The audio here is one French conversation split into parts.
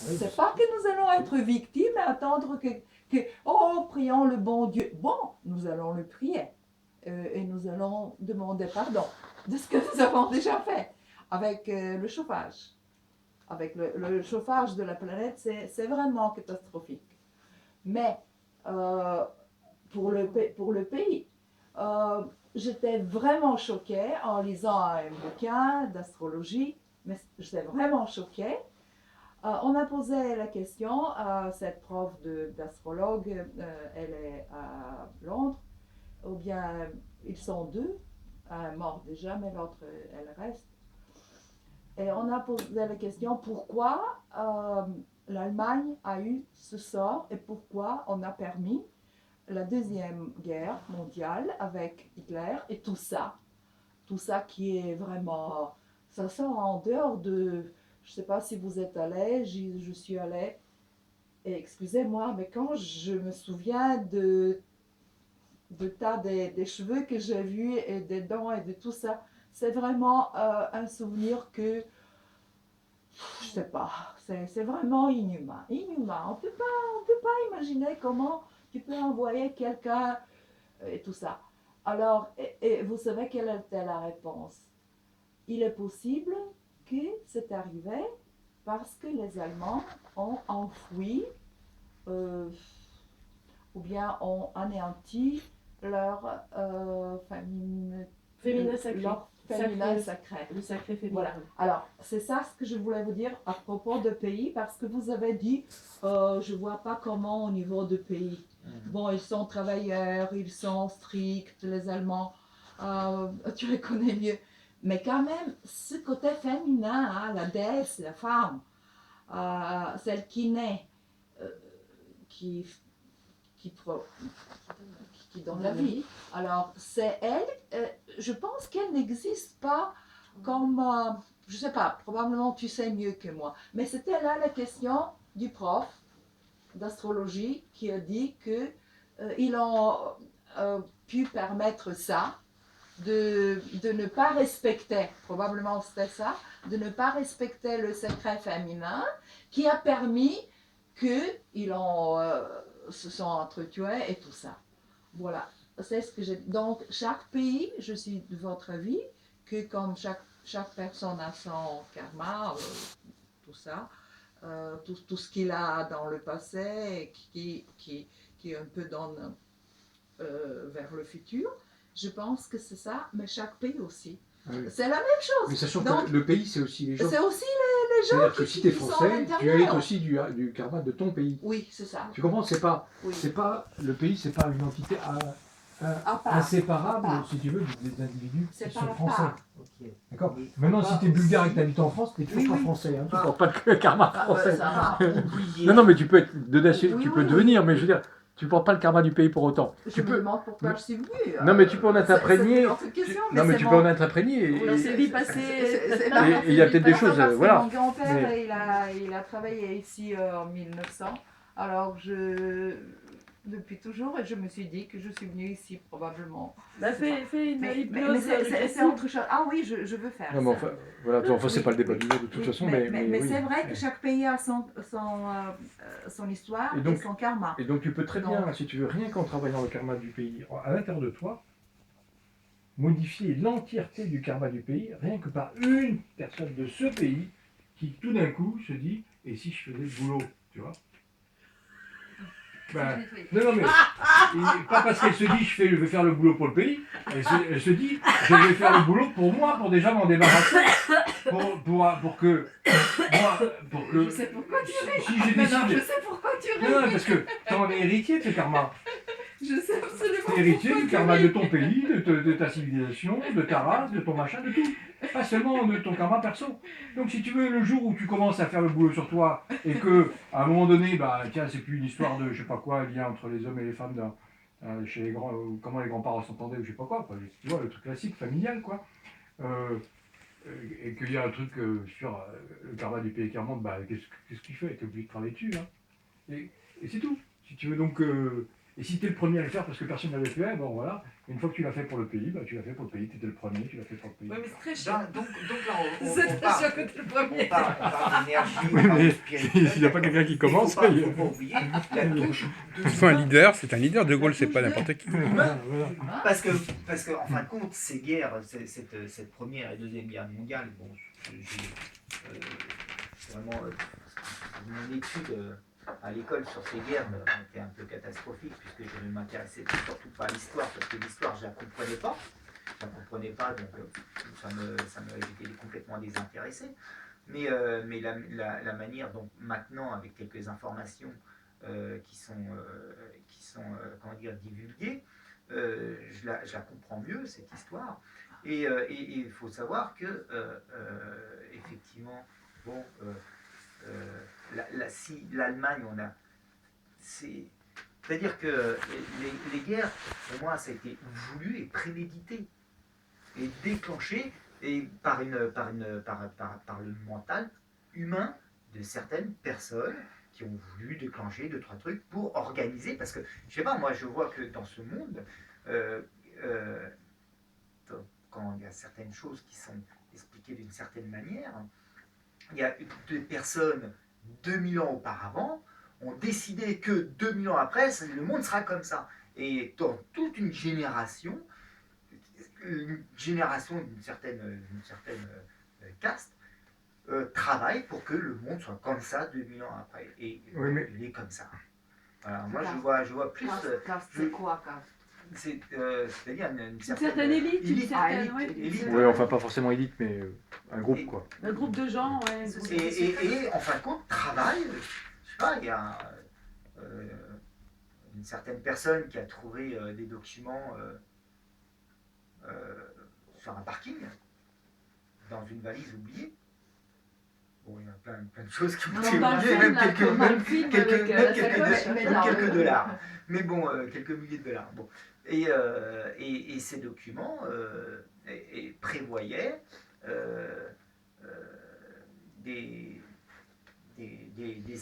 Oui, C'est pas que nous allons être victimes et attendre oh, prions le bon Dieu. Bon, nous allons le prier et nous allons demander pardon de ce que nous avons déjà fait avec le chauffage. Avec le chauffage de la planète, c'est vraiment catastrophique. Mais euh, pour le pays, euh, j'étais vraiment choquée en lisant un bouquin d'astrologie, mais j'étais vraiment choquée. On a posé la question à cette prof d'astrologue, elle est à Londres, ou bien ils sont deux, un mort déjà, mais l'autre, elle reste. Et on a posé la question pourquoi l'Allemagne a eu ce sort et pourquoi on a permis la Deuxième Guerre mondiale avec Hitler et tout ça qui est vraiment, ça sort en dehors de, je ne sais pas si vous êtes allé, je suis allée, et excusez-moi, mais quand je me souviens de tas des cheveux que j'ai vus et des dents et de tout ça, c'est vraiment un souvenir que, je sais pas, c'est vraiment inhumain. Inhumain. On peut pas imaginer comment tu peux envoyer quelqu'un et tout ça. Alors, et vous savez quelle était la réponse? Il est possible que c'est arrivé parce que les Allemands ont enfoui euh, ou bien ont anéanti leur Féminin sacré. leur féminin sacré. Le sacré féminin. Voilà. Alors, c'est ça ce que je voulais vous dire à propos de pays, parce que vous avez dit, je ne vois pas comment au niveau de pays. Bon, ils sont travailleurs, ils sont stricts, les Allemands, tu les connais mieux. Mais quand même, ce côté féminin, hein, la déesse, la femme, celle qui naît, euh, qui, qui, qui donne la vie. Alors, c'est elle, je pense qu'elle n'existe pas comme, je sais pas, probablement tu sais mieux que moi, mais c'était là la question du prof d'astrologie qui a dit que ils ont pu permettre ça, de ne pas respecter, probablement c'était ça, de ne pas respecter le secret féminin qui a permis qu'ils se sont entretués et tout ça. Voilà, c'est ce que j'ai. Donc, chaque pays, je suis de votre avis, que comme chaque personne a son karma, tout ça, tout ce qu'il a dans le passé, qui un peu donne vers le futur, je pense que c'est ça, mais chaque pays aussi. Oui. C'est la même chose. Mais sachant donc, que le pays, c'est aussi les gens. C'est aussi les gens. C'est-à-dire que si tu es qui sont à français, tu l'intérieur. hérites aussi du karma de ton pays. Oui, c'est ça. Tu comprends? C'est pas, Oui. le pays, c'est pas une entité inséparable, si tu veux, des individus C'est qui pas sont la français. part. D'accord. Maintenant, si tu es bulgare et que tu habites en France, tu es toujours Oui, pas oui. français. Hein. Tu portes pas le karma français. Ça va. Non, non, mais tu peux être de nation, Oui, tu oui, peux oui. devenir, mais je veux dire, tu portes pas le karma du pays pour autant. Je Tu me peux. demande pourquoi je suis venue. Non, mais tu peux en être imprégné. C'est une autre question, Non, mais tu peux en être imprégné. Dans ses vies passées. Et il y a peut-être des choses, parce voilà. que mon grand-père, Mais- il a travaillé ici en 1900. Alors, depuis toujours, je me suis dit que je suis venue ici probablement. Bah, fais une Mais hypnose. c'est autre chose. Ah oui, je veux faire Non, mais enfin, voilà, enfin, c'est pas le débat du jour de toute façon, mais oui. c'est vrai que chaque pays a son histoire et son karma. Et donc tu peux très bien, si tu veux, rien qu'en travaillant le karma du pays à l'intérieur de toi, modifier l'entièreté du karma du pays, rien que par une personne de ce pays qui tout d'un coup se dit, et si je faisais le boulot, tu vois? Ben, non, mais pas parce qu'elle se dit je vais faire le boulot pour le pays, elle se dit je vais faire le boulot pour moi, pour déjà m'en débarrasser, pour que Je sais pourquoi tu ris. si j'ai décidé. Je sais pourquoi tu ris. Non, parce que t'en es héritier de ce karma. Je sais absolument. T'es héritier du karma de ton pays, de ta civilisation, de ta race, de ton machin, de tout. Pas seulement de ton karma perso. Donc si tu veux, le jour où tu commences à faire le boulot sur toi et que à un moment donné, bah tiens, c'est plus une histoire de je sais pas quoi, il y a entre les hommes et les femmes chez les grands, comment les grands-parents s'entendaient ou je sais pas quoi, tu vois, le truc classique, familial quoi. Et qu'il y a un truc sur le karma du pays qui remonte, bah qu'est-ce qu'il fait? T'es obligé de travailler dessus. Hein. Et c'est tout. Si tu veux donc. Et si tu es le premier à le faire parce que personne ne l'avait fait, bon voilà, une fois que tu l'as fait pour le pays, bah, tu l'as fait pour le pays, tu étais le premier, tu l'as fait pour le pays. Oui, mais c'est très chiant. Donc là, C'est très chiant que tu es le premier. on parle d'énergie, on Oui, parle mais de spirituel. s'il n'y a pas quelqu'un qui commence, il faut il- pas oublier la touche de Enfin, un l'humain. leader, c'est un leader. De Gaulle, c'est pas n'importe qui. Voilà, voilà. Parce que, en fin de compte, ces guerres, cette première et deuxième guerre mondiale, bon, c'est vraiment mon étude à l'école sur ces guerres était un peu catastrophique puisque je ne m'intéressais surtout pas à l'histoire parce que l'histoire je la comprenais pas. Je la comprenais pas, donc j'étais complètement désintéressé. Mais la manière, donc maintenant avec quelques informations qui sont comment dire, divulguées, je la comprends mieux cette histoire. Et il faut savoir que effectivement, bon, si l'Allemagne, c'est-à-dire que les guerres, pour moi, ça a été voulu et prémédité et déclenché et par le mental humain de certaines personnes qui ont voulu déclencher 2-3 trucs pour organiser, parce que je sais pas, moi je vois que dans ce monde, quand il y a certaines choses qui sont expliquées d'une certaine manière, il y a des personnes 2000 ans auparavant ont décidé que 2000 ans après, le monde sera comme ça. Et dans toute une génération d'une certaine caste, travaille pour que le monde soit comme ça 2000 ans après. Et Oui, mais... il est comme ça. Voilà, moi je vois plus... C'est quoi, caste? C'est-à-dire une certaine élite, une certaine élite. Oui, enfin pas forcément élite, mais un groupe quoi. Un groupe de gens, ouais. Et en fin de compte, travaille, je sais pas, il y a une certaine personne qui a trouvé des documents sur un parking, dans une valise oubliée. Bon, il y a plein de choses qui ont été oubliées, même quelques dollars. Mais bon, quelques milliers de dollars. Bon. Et ces documents prévoyaient des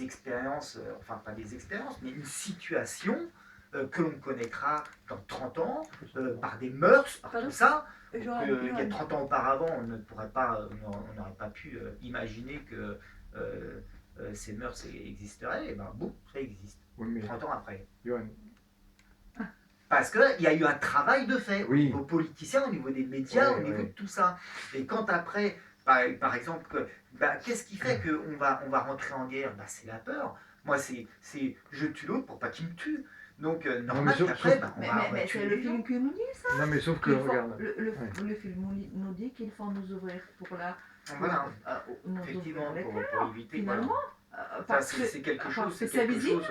expériences, enfin pas des expériences, mais une situation que l'on connaîtra dans 30 ans, par des mœurs, par tout ça. Il y a 30 ans auparavant, on n'aurait pas pu imaginer que ces mœurs existeraient, et ben bon, ça existe. Oui, mais... 30 ans après. Johan. Parce qu'il y a eu un travail de fait, oui, au niveau politicien, au niveau des médias, oui, au niveau de tout ça. Et quand après, par exemple, qu'est-ce qui fait qu'on va rentrer en guerre? C'est la peur. Moi, c'est je tue l'autre pour pas qu'il me tue. Donc, normal qu'après, on va c'est le film qui nous dit ça. Non, mais sauf que, regarde... Le film nous dit qu'il faut nous ouvrir pour la... Voilà, effectivement, pour éviter... Finalement, parce que c'est quelque chose... C'est visible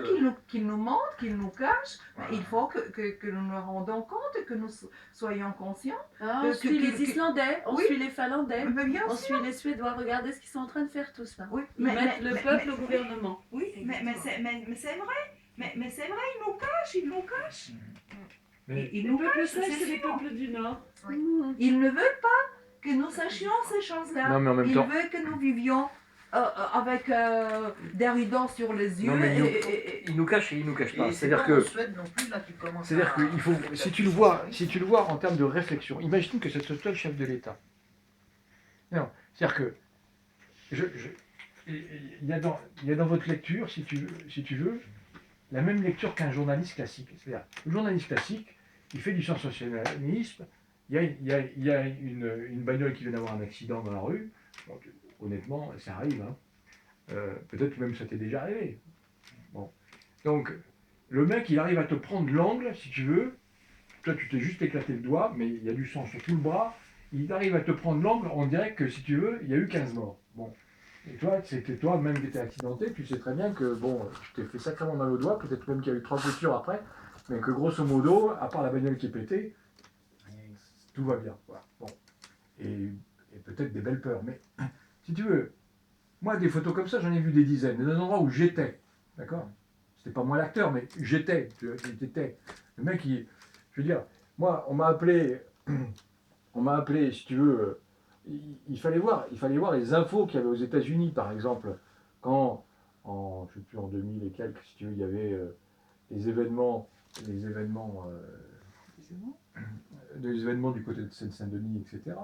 qu'il nous montre, qu'il nous cache, voilà. Mais il faut que nous nous rendons compte, que nous soyons conscients. On suit les Islandais, on suit les Finlandais, on suit les Suédois. Regardez ce qu'ils sont en train de faire tous là. Oui, Ils mettent le peuple au gouvernement. Oui, mais c'est vrai. Mais c'est vrai, ils nous cachent. Mais... Les peuples sages, c'est les peuples du Nord. Oui. Ils ne veulent pas que nous sachions ces choses-là. Non, mais en même temps... Ils veulent que nous vivions avec des rideaux sur les yeux. Non, mais ils nous cachent et ils nous cachent pas. C'est-à-dire que... C'est-à-dire qu'il faut... Si tu le vois en termes de réflexion, imagine que c'est toi le chef de l'État. Non, c'est-à-dire que... Il y a dans votre lecture, si tu veux, la même lecture qu'un journaliste classique. C'est-à-dire, le journaliste classique, il fait du sensationnalisme, il y a une bagnole qui vient d'avoir un accident dans la rue, donc, honnêtement, ça arrive, hein. Peut-être même ça t'est déjà arrivé. Bon. Donc, le mec, il arrive à te prendre l'angle, si tu veux, toi tu t'es juste éclaté le doigt, mais il y a du sang sur tout le bras, il arrive à te prendre l'angle, on dirait que, si tu veux, il y a eu 15 morts. Bon. Et toi, c'était toi-même qui étais accidenté, tu sais très bien que, bon, tu t'es fait sacrément mal au doigt, peut-être même qu'il y a eu 3 coutures après, mais que grosso modo, à part la bagnole qui est pétée, tout va bien. Voilà. Bon. Et peut-être des belles peurs, mais si tu veux, moi, des photos comme ça, j'en ai vu des dizaines, dans des endroits où j'étais, d'accord? C'était pas moi l'acteur, mais j'étais, j'étais. Le mec, je veux dire, moi, on m'a appelé, si tu veux, il fallait voir les infos qu'il y avait aux États-Unis, par exemple, quand, je ne sais plus, en 2000 et quelques, si tu veux, il y avait les événements les événements, des événements du côté de Seine-Saint-Denis, etc.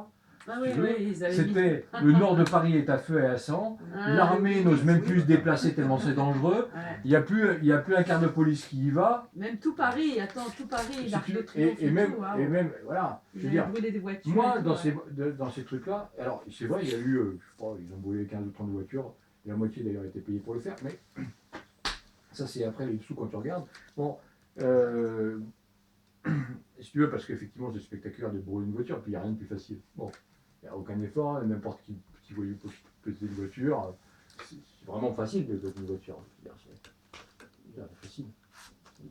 Ah Si oui, tu veux, oui, ils avaient mis. c'était le nord de Paris est à feu et à sang. Ah, L'armée n'ose même plus se déplacer tellement c'est dangereux. ouais. Il n'y a plus un quart de police qui y va. Même tout Paris, attends, tout Paris, Si l'Arc tu- de Triomphe et même, tout, hein. et même, voilà, je Ils veux avaient dire, brûlé des voitures. moi, et tout, ouais. dans ces trucs-là, alors c'est vrai, il y a eu, je sais pas, ils ont brûlé 15 ou 30 voitures, et la moitié d'ailleurs a été payée pour le faire, mais ça c'est après les dessous quand tu regardes. Bon, si tu veux, parce qu'effectivement c'est spectaculaire de brûler une voiture, et puis il n'y a rien de plus facile. Bon, il n'y a aucun effort, n'importe qui voyait peser une voiture, c'est vraiment facile de peser une voiture. C'est facile.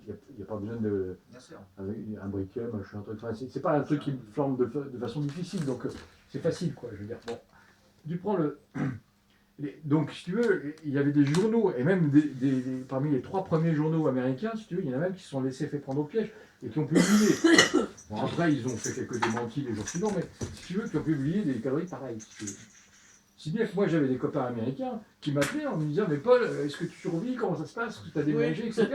Il n'y a pas besoin de. Bien sûr. Avec un briquet, machin, un truc. Enfin, c'est pas un truc qui forme de façon difficile, donc c'est facile, quoi. Je veux dire, bon. Tu prends le. Donc, si tu veux, il y avait des journaux, et même parmi les 3 premiers journaux américains, si tu veux, il y en a même qui se sont laissés faire prendre au piège et qui ont publié. Bon, après, ils ont fait quelques démentis les jours suivants, mais si tu veux, qui ont publié des conneries pareilles. Si tu veux. Si bien que moi j'avais des copains américains qui m'appelaient en me disant mais Paul, est-ce que tu survis, comment ça se passe, est-ce que tu as déménagé, etc.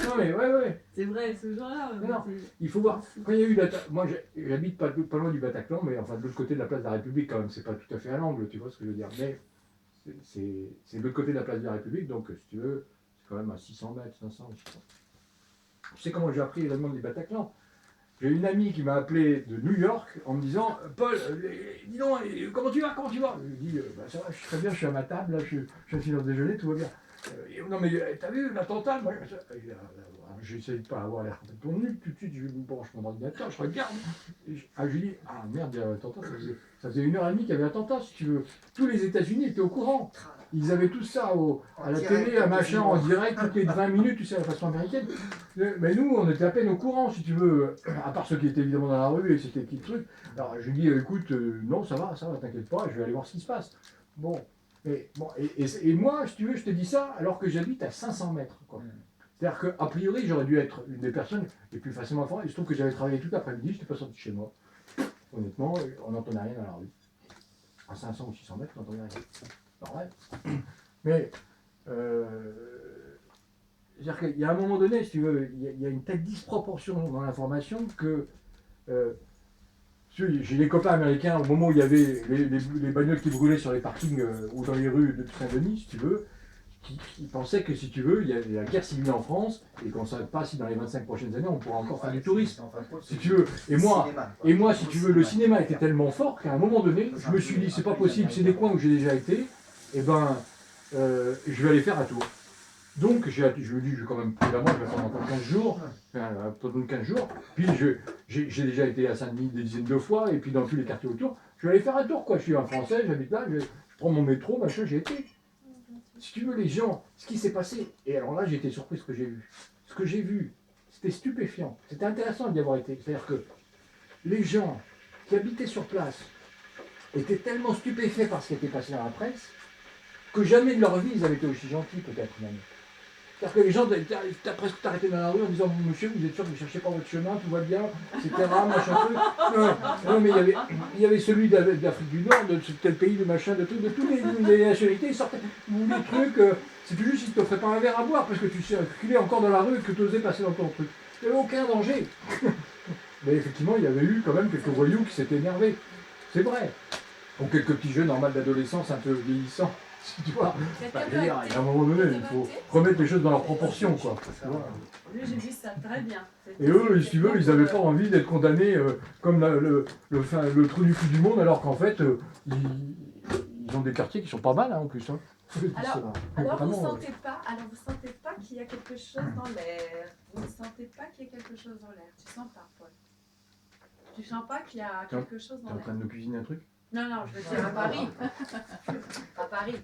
Non mais ouais. C'est vrai, ce jour-là. Non, il faut voir. Quand il y a eu moi j'habite pas loin du Bataclan, mais enfin de l'autre côté de la place de la République quand même, c'est pas tout à fait à l'angle, tu vois ce que je veux dire. Mais c'est de l'autre côté de la place de la République, donc si tu veux, c'est quand même à 600 mètres, 500, je sais pas. Tu sais comment j'ai appris l'événement du Bataclan? J'ai une amie qui m'a appelé de New York en me disant Paul, dis donc, comment tu vas? Je lui dis bah, ça va, je suis très bien, je suis à ma table, là, je suis dans le déjeuner, tout va bien. Non mais t'as vu l'attentat? J'essaye de pas avoir l'air complètement nul, tout de suite je me branche mon ordinateur, je regarde. Je lui dis ah merde, il y a un attentat, ça faisait 1h30 qu'il y avait un attentat, si tu veux. Tous les États-Unis étaient au courant. Ils avaient tout ça à la télé, à machin, en direct, toutes les 20 minutes, tu sais, à la façon américaine. Mais nous, on était à peine au courant, si tu veux, à part ceux qui étaient évidemment dans la rue et c'était qui le truc. Alors je lui dis, écoute, non, ça va, t'inquiète pas, je vais aller voir ce qui se passe. Bon, et moi, si tu veux, je te dis ça alors que j'habite à 500 mètres. Quoi. C'est-à-dire qu'a priori, j'aurais dû être une des personnes les plus facilement informées. Il se trouve que j'avais travaillé tout l'après-midi, je n'étais pas sorti de chez moi. Honnêtement, on n'entendait rien dans la rue. À 500 ou 600 mètres, on n'entendait rien. Normal. Mais, c'est-à-dire qu'il y a un moment donné, si tu veux, il y a une telle disproportion dans l'information que j'ai des copains américains, au moment où il y avait les bagnoles qui brûlaient sur les parkings ou dans les rues de Saint-Denis, si tu veux, qui pensaient que, si tu veux, il y a la guerre civile en France et qu'on ne savait pas si dans les 25 prochaines années on pourra encore faire du tourisme. Si tu veux. Et moi, si tu veux, le cinéma était tellement fort qu'à un moment donné, je me suis dit, c'est pas possible, c'est des coins où j'ai déjà été, et ben, je vais aller faire un tour. Donc, je me dis, je vais quand même prudemment, je vais attendre encore 15 jours, pendant 15 jours, puis j'ai déjà été à Saint-Denis des dizaines de fois, et puis dans tous les quartiers autour, je vais aller faire un tour, quoi. Je suis un Français, j'habite là, je prends mon métro, machin, j'ai été. Si tu veux, les gens, ce qui s'est passé, et alors là, j'ai été surpris ce que j'ai vu. Ce que j'ai vu, c'était stupéfiant. C'était intéressant d'y avoir été. C'est-à-dire que les gens qui habitaient sur place étaient tellement stupéfaits par ce qui était passé dans la presse que jamais de leur vie ils avaient été aussi gentils, peut-être même. C'est-à-dire que les gens, t'as presque t'arrêté dans la rue en disant monsieur, vous êtes sûr que vous ne cherchez pas votre chemin, tout va bien, etc. Machin truc. Non, mais il y avait celui d'Afrique du Nord, de tel pays, de machin, de toutes les nationalités, ils sortaient ou des trucs. C'est juste s'ils ne t'offraient pas un verre à boire parce que tu circulais encore dans la rue et que tu osais passer dans ton truc. Il n'y avait aucun danger. Mais effectivement, il y avait eu quand même quelques voyous qui s'étaient énervés. C'est vrai. Ou quelques petits jeux normaux d'adolescence un peu vieillissants. Tu vois, à un moment donné, il faut remettre les choses dans leurs proportions, quoi. Lui, j'ai vu ça très bien. Et eux, si tu veux, ils n'avaient pas envie d'être condamnés comme le trou du cul du monde, alors qu'en fait, ils ont des quartiers qui sont pas mal, hein, en plus. Hein. Alors vous sentez pas qu'il y a quelque chose dans l'air. Vous ne sentez pas qu'il y a quelque chose dans l'air. Tu sens pas, Paul. Tu sens pas qu'il y a quelque chose dans l'air. T'es en train de nous cuisiner un truc? Non, je veux dire à Paris. À Paris.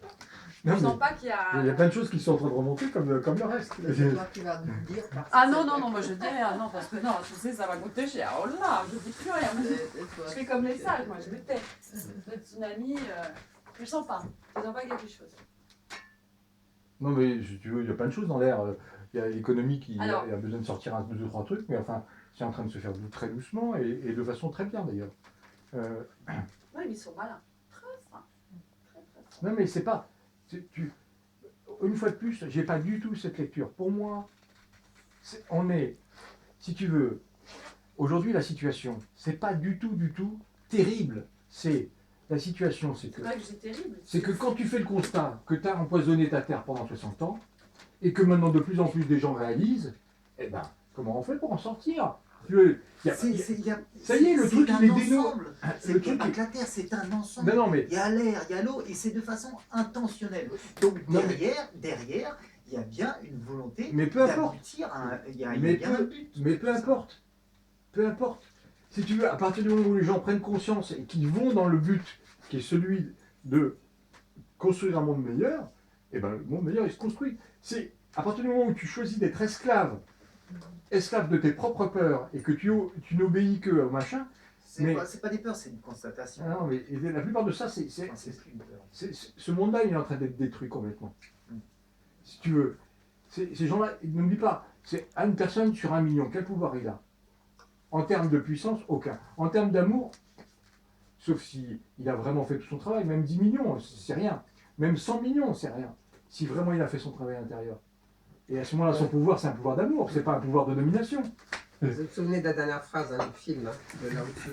Non, je sens pas qu'il y a... Il y a plein de choses qui sont en train de remonter comme le reste. C'est toi qui vas nous dire. Ah non, moi je dis rien, non, parce que non, tu sais, ça va coûter cher. Oh là, je dis plus rien. Je fais comme les sages, moi, je me tais. Le tsunami, je sens pas. Je sens pas quelque chose. Non, mais si tu veux, il y a plein de choses dans l'air. Il y a l'économie qui a besoin de sortir 2 ou 3 trucs, mais enfin, c'est en train de se faire très doucement et de façon très bien d'ailleurs. Oui, mais ils sont malins. Très fins. Très fins. Non, mais c'est pas. Une fois de plus, j'ai pas du tout cette lecture. Pour moi, si tu veux, aujourd'hui la situation, c'est pas du tout terrible. La situation, c'est que... C'est pas que c'est terrible. C'est que quand tu fais le constat que tu as empoisonné ta terre pendant 60 ans, et que maintenant de plus en plus des gens réalisent, eh ben, comment on fait pour en sortir? Ça y est, le truc, il est dénoué. C'est pas que la terre, c'est un ensemble. Non, mais... Il y a l'air, il y a l'eau, et c'est de façon intentionnelle. Donc derrière, il y a bien une volonté d'aboutir à il y a bien un but. Mais peu importe. Peu importe. Si tu veux, à partir du moment où les gens prennent conscience et qu'ils vont dans le but qui est celui de construire un monde meilleur, eh ben, le monde meilleur, il se construit. C'est à partir du moment où tu choisis d'être esclave de tes propres peurs et que tu n'obéis que au machin. C'est pas des peurs, c'est une constatation. Non, mais la plupart de ça, ce monde-là, il est en train d'être détruit complètement. Si tu veux, ces gens-là, n'oublie pas, c'est une personne sur 1 million, quel pouvoir il a? En termes de puissance, aucun. En termes d'amour, sauf si il a vraiment fait tout son travail, même 10 millions, c'est rien. Même 100 millions, c'est rien. Si vraiment il a fait son travail intérieur. Et à ce moment-là, son pouvoir, c'est un pouvoir d'amour, c'est pas un pouvoir de domination. Vous vous souvenez de la dernière phrase du film, de Lao Tzu?